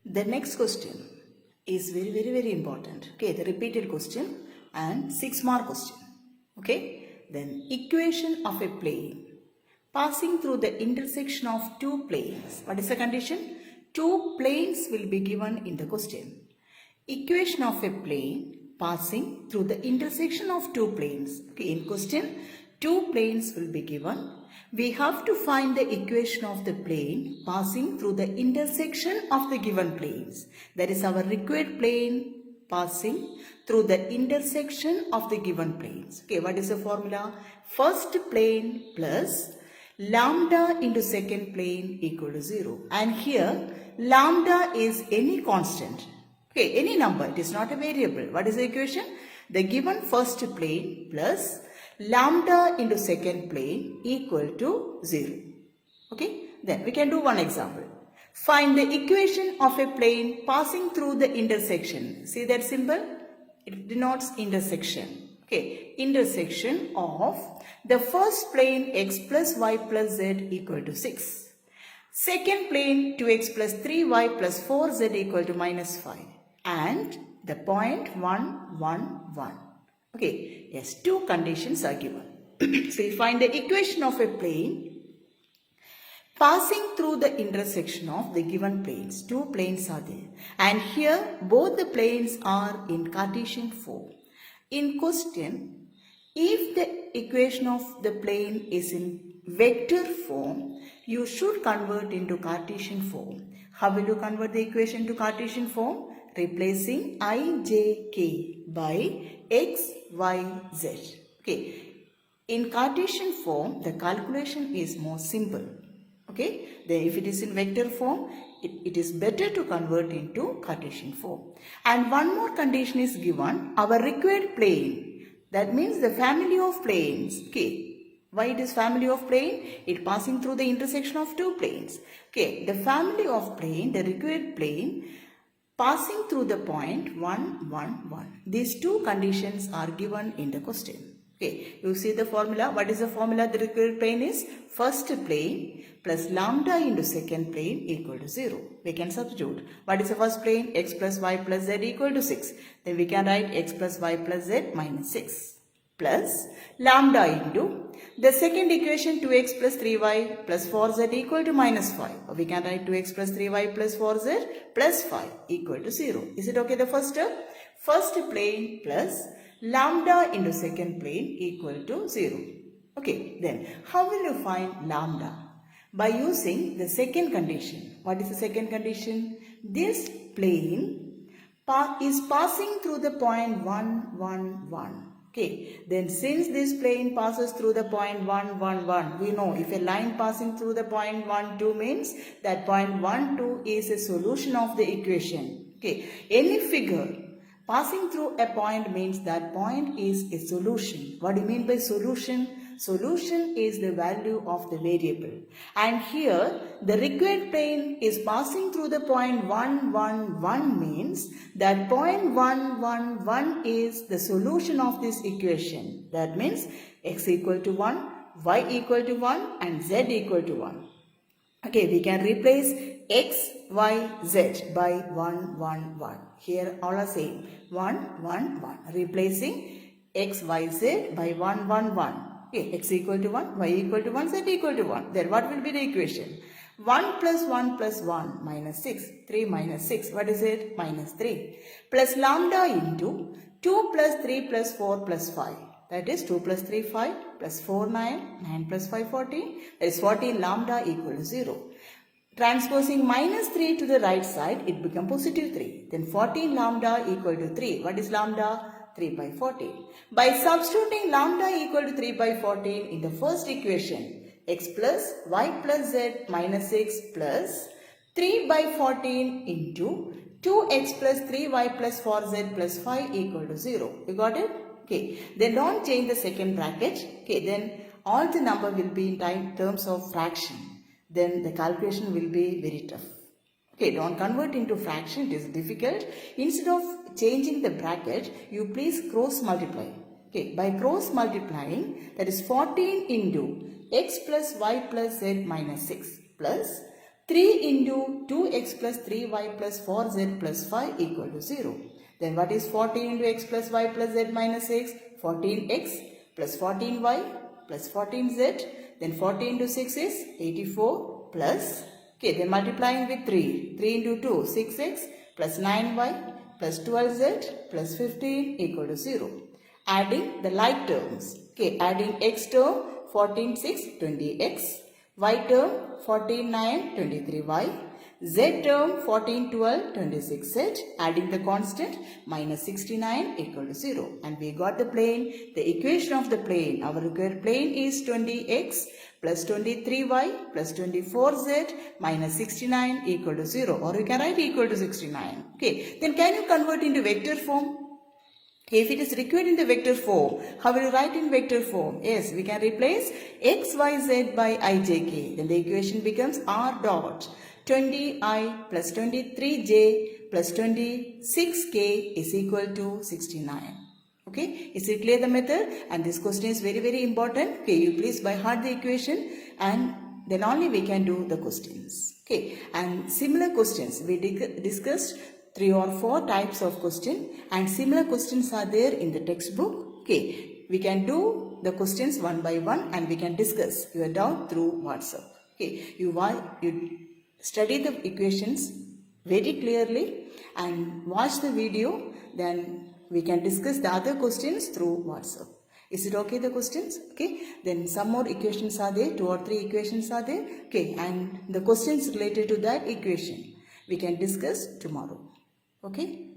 The next question is very important. Okay, the repeated question and 6-mark question. Okay, then equation of a plane passing through the intersection of two planes. What is the condition? Two planes will be given in the question. Equation of a plane passing through the intersection of two planes. Okay, in question, two planes will be given. We have to find the equation of the plane passing through the intersection of the given planes. That is our required plane passing through the intersection of the given planes. Okay, what is the formula? First plane plus lambda into second plane equal to 0. And here lambda is any constant. Okay, any number. It is not a variable. What is the equation? The given first plane plus lambda into second plane equal to 0. Okay, then we can do one example. Find the equation of a plane passing through the intersection. See that symbol? It denotes intersection. Okay, intersection of the first plane x plus y plus z equal to 6. Second plane 2x plus 3y plus 4z equal to minus 5. And the point 1, 1, 1. Okay, yes, two conditions are given. So you find the equation of a plane passing through the intersection of the given planes. Two planes are there. And here both the planes are in Cartesian form. In question, if the equation of the plane is in vector form, you should convert into Cartesian form. How will you convert the equation to Cartesian form? Replacing I, j, k by x, y, z. Okay. In Cartesian form, the calculation is more simple. Okay. Then if it is in vector form, it is better to convert into Cartesian form. And one more condition is given, our required plane. That means the family of planes. Okay. Why it is family of plane? It passing through the intersection of two planes. Okay. The family of plane, the required plane, passing through the point 1, 1, 1. These two conditions are given in the question. Okay, you see the formula. What is the formula? The required plane is first plane plus lambda into second plane equal to 0. We can substitute. What is the first plane? X plus y plus z equal to 6. Then we can write x plus y plus z minus 6 plus lambda into the second equation 2x plus 3y plus 4z equal to minus 5. Or we can write 2x plus 3y plus 4z plus 5 equal to 0. Is it okay the first step? First plane plus lambda into second plane equal to 0. Okay, then how will you find lambda? By using the second condition. What is the second condition? This plane is passing through the point 1, 1, 1. Okay, then since this plane passes through the point 1, 1, 1, we know if a line passing through the point 1, 2 means that point 1, 2 is a solution of the equation. Okay, any figure passing through a point means that point is a solution. What do you mean by solution? Solution is the value of the variable. And here the required plane is passing through the point 1, 1, 1 means that point 1, 1, 1 is the solution of this equation. That means x equal to 1, y equal to 1 and z equal to 1. Okay, we can replace x, y, z by 1, 1, 1. Here all are same. 1, 1, 1. Replacing x, y, z by 1, 1, 1. Okay, x equal to 1, y equal to 1, z equal to 1. Then what will be the equation? 1 plus 1 plus 1 minus 6. 3 minus 6. What is it? Minus 3. Plus lambda into 2 plus 3 plus 4 plus 5. That is 2 plus 3, 5 plus 4, 9. 9 plus 5, 14. That is 14 lambda equal to 0. Transposing minus 3 to the right side, it becomes positive 3. Then 14 lambda equal to 3. What is lambda? 3 by 14. By substituting lambda equal to 3 by 14 in the first equation, x plus y plus z minus 6 plus 3 by 14 into 2x plus 3y plus 4z plus 5 equal to 0. You got it? Okay. Then don't change the second bracket. Okay. Then all the number will be in terms of fraction. Then the calculation will be very tough. Okay, don't convert into fraction, it is difficult. Instead of changing the bracket, you please cross multiply. Okay, by cross multiplying, that is 14 into x plus y plus z minus 6 plus 3 into 2x plus 3y plus 4z plus 5 equal to 0. Then what is 14 into x plus y plus z minus x? 14x plus 14y plus 14z. Then 40 into 6 is 84 plus, okay, then multiplying with 3. 3 into 2, 6x plus 9y plus 12z plus 15 equal to 0. Adding the like terms. Okay, adding x term 14, 6, 20x. Y term 14, 9, 23y. Z term 14, 12, 26z. Adding the constant minus 69 equal to 0. And we got the plane, the equation of the plane. Our required plane is 20x plus 23y plus 24z minus 69 equal to 0. Or you can write equal to 69. Okay. Then can you convert into vector form? If it is required in the vector form, how will you write in vector form? Yes, we can replace x, y, z by I, j, k. Then the equation becomes r dot 20i plus 23j plus 26k is equal to 69. Okay, is it clear the method? And this question is very, very important. Okay, you please by heart the equation and then only we can do the questions. Okay, and similar questions we discussed 3 or 4 types of question and similar questions are there in the textbook. Okay, we can do the questions one by one and we can discuss your doubt through WhatsApp. Okay, you study the equations very clearly and watch the video, then we can discuss the other questions through WhatsApp. Is it okay, the questions? Okay, then some more equations are there, 2 or 3 equations are there. Okay, and the questions related to that equation we can discuss tomorrow. Okay.